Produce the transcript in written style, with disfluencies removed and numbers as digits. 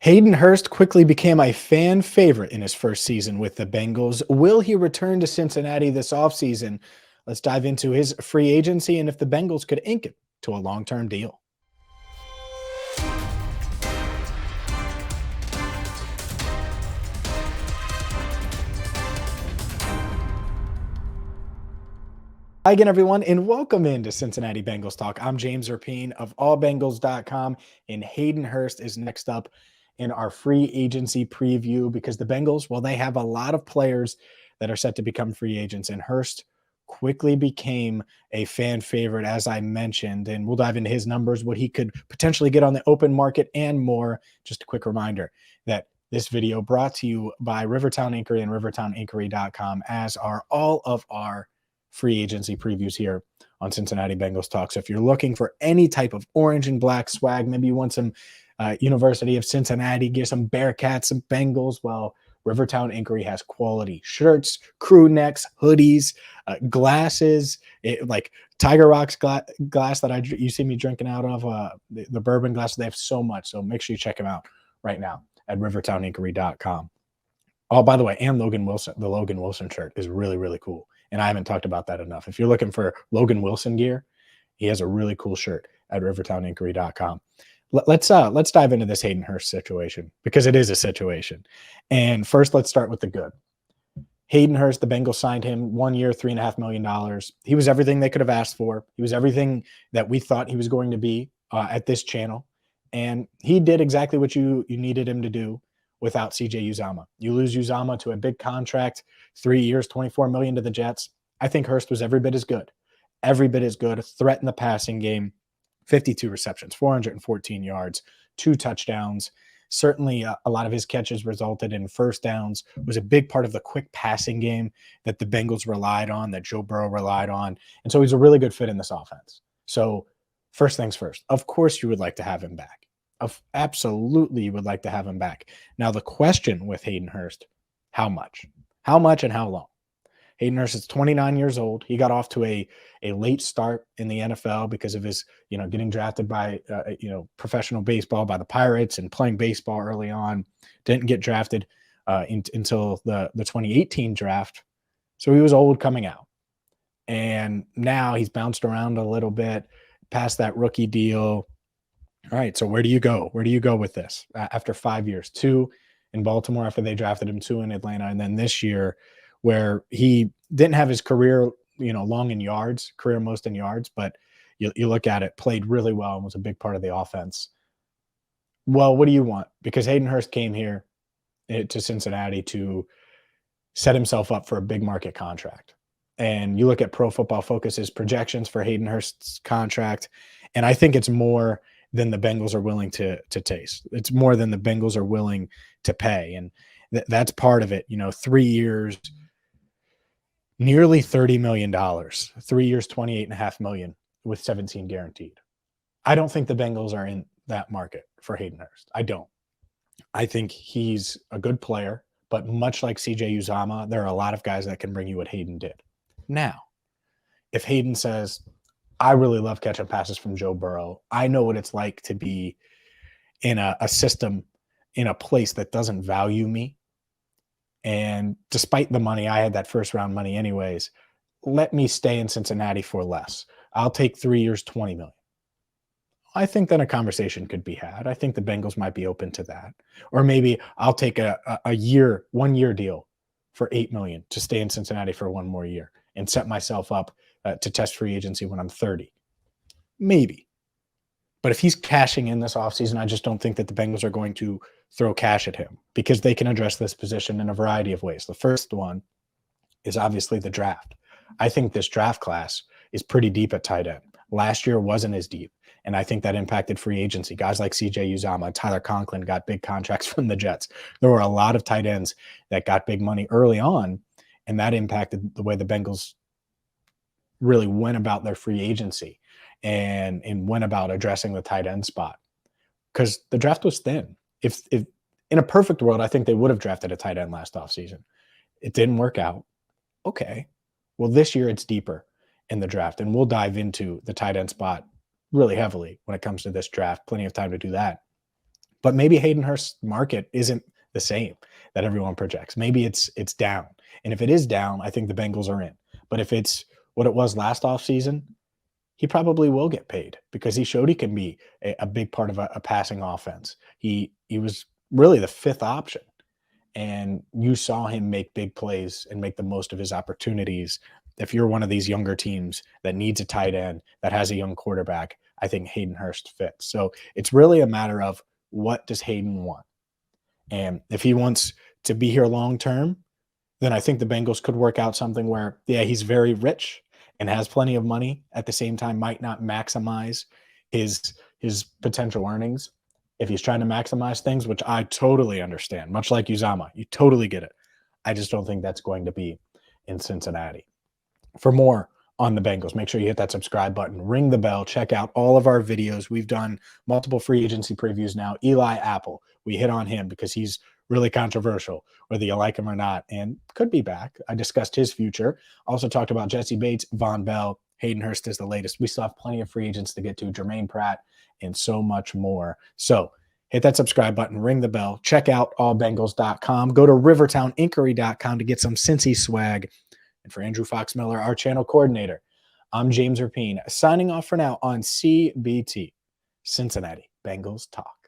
Hayden Hurst quickly became a fan favorite in his first season with the Bengals. Will he return to Cincinnati this offseason? Let's dive into his free agency and if the Bengals could ink it to a long-term deal. Hi again, everyone, and welcome into Cincinnati Bengals Talk. I'm James Rapien of allbengals.com, and Hayden Hurst is next up in our free agency preview because the Bengals, well, they have a lot of players that are set to become free agents, and Hurst quickly became a fan favorite, as I mentioned, and we'll dive into his numbers, what he could potentially get on the open market, and more. Just a quick reminder that this video brought to you by Rivertown Inkery and rivertowninkery.com, as are all of our free agency previews here on Cincinnati Bengals Talk. So if you're looking for any type of orange and black swag, maybe you want some University of Cincinnati, get some Bearcats, some Bengals, well, Rivertown Inkery has quality shirts, crew necks, hoodies, glasses, like Tiger Rocks glass that you see me drinking out of, the bourbon glass. They have so much. So make sure you check them out right now at rivertowninkery.com. Oh, by the way, and Logan Wilson, the Logan Wilson shirt is really, really cool. And I haven't talked about that enough. If you're looking for Logan Wilson gear, he has a really cool shirt at rivertowninkery.com. Let's dive into this Hayden Hurst situation because it is a situation. And first, let's start with the good. Hayden Hurst, the Bengals signed him 1 year, $3.5 million. He was everything they could have asked for. He was everything that we thought he was going to be at this channel. And he did exactly what you needed him to do without CJ Uzomah. You lose Uzomah to a big contract, 3 years, $24 million to the Jets. I think Hurst was every bit as good. Every bit as good. A threat in the passing game, 52 receptions, 414 yards, 2 touchdowns. Certainly a lot of his catches resulted in first downs, was a big part of the quick passing game that the Bengals relied on, that Joe Burrow relied on. And so he's a really good fit in this offense. So first things first, of course you would like to have him back. Absolutely you would like to have him back. Now the question with Hayden Hurst, how much? How much and how long? Hayden Hurst is 29 years old. He got off to a late start in the NFL because of his, getting drafted by, professional baseball by the Pirates and playing baseball early on. Didn't get drafted until the 2018 draft. So he was old coming out. And now he's bounced around a little bit past that rookie deal. All right, so where do you go? Where do you go with this after 5 years? 2 in Baltimore after they drafted him, 2 in Atlanta, and then this year where he didn't have his career, long in yards, career most in yards, but you look at it, played really well and was a big part of the offense. Well, what do you want? Because Hayden Hurst came here to Cincinnati to set himself up for a big market contract. And you look at Pro Football Focus's projections for Hayden Hurst's contract, and I think it's more than the Bengals are willing to taste. It's more than the Bengals are willing to pay. And that's part of it. 3 years, nearly $30 million, 3 years, $28.5 million with 17 guaranteed. I don't think the Bengals are in that market for Hayden Hurst. I don't. I think he's a good player, but much like CJ Uzomah, there are a lot of guys that can bring you what Hayden did. Now, if Hayden says, I really love catching passes from Joe Burrow. I know what it's like to be in a system, in a place that doesn't value me. And despite the money, I had that first round money anyways. Let me stay in Cincinnati for less. I'll take 3 years, $20 million. I think then a conversation could be had. I think the Bengals might be open to that. Or maybe I'll take a 1 year deal for $8 million to stay in Cincinnati for 1 more year and set myself up to test free agency when I'm 30. Maybe. But if he's cashing in this offseason, I just don't think that the Bengals are going to throw cash at him because they can address this position in a variety of ways. The first one is obviously the draft. I think this draft class is pretty deep at tight end. Last year wasn't as deep, and I think that impacted free agency. Guys like CJ Uzomah, Tyler Conklin got big contracts from the Jets. There were a lot of tight ends that got big money early on, and that impacted the way the Bengals really went about their free agency and went about addressing the tight end spot because the draft was thin. If in a perfect world, I think they would have drafted a tight end last offseason. It didn't work out. Okay. Well, this year it's deeper in the draft, and we'll dive into the tight end spot really heavily when it comes to this draft. Plenty of time to do that. But maybe Hayden Hurst's market isn't the same that everyone projects. Maybe it's down. And if it is down, I think the Bengals are in. But if it's what it was last offseason, he probably will get paid because he showed he can be a big part of a passing offense. He was really the fifth option, and you saw him make big plays and make the most of his opportunities. If you're one of these younger teams that needs a tight end, that has a young quarterback, I think Hayden Hurst fits. So it's really a matter of what does Hayden want? And if he wants to be here long term, then I think the Bengals could work out something where, yeah, he's very rich and has plenty of money, at the same time might not maximize his potential earnings if he's trying to maximize things, which I totally understand. Much like Uzama, you totally get it. I just don't think that's going to be in Cincinnati. For more on the Bengals, make sure you hit that subscribe button, ring the bell, check out all of our videos. We've done multiple free agency previews now. Eli Apple, we hit on him because he's really controversial, whether you like him or not, and could be back. I discussed his future. Also talked about Jesse Bates, Von Bell, Hayden Hurst is the latest. We still have plenty of free agents to get to, Jermaine Pratt, and so much more. So hit that subscribe button, ring the bell, check out allbengals.com, go to rivertowninkery.com to get some Cincy swag. And for Andrew Fox Miller, our channel coordinator, I'm James Rapien, signing off for now on CBT, Cincinnati Bengals Talk.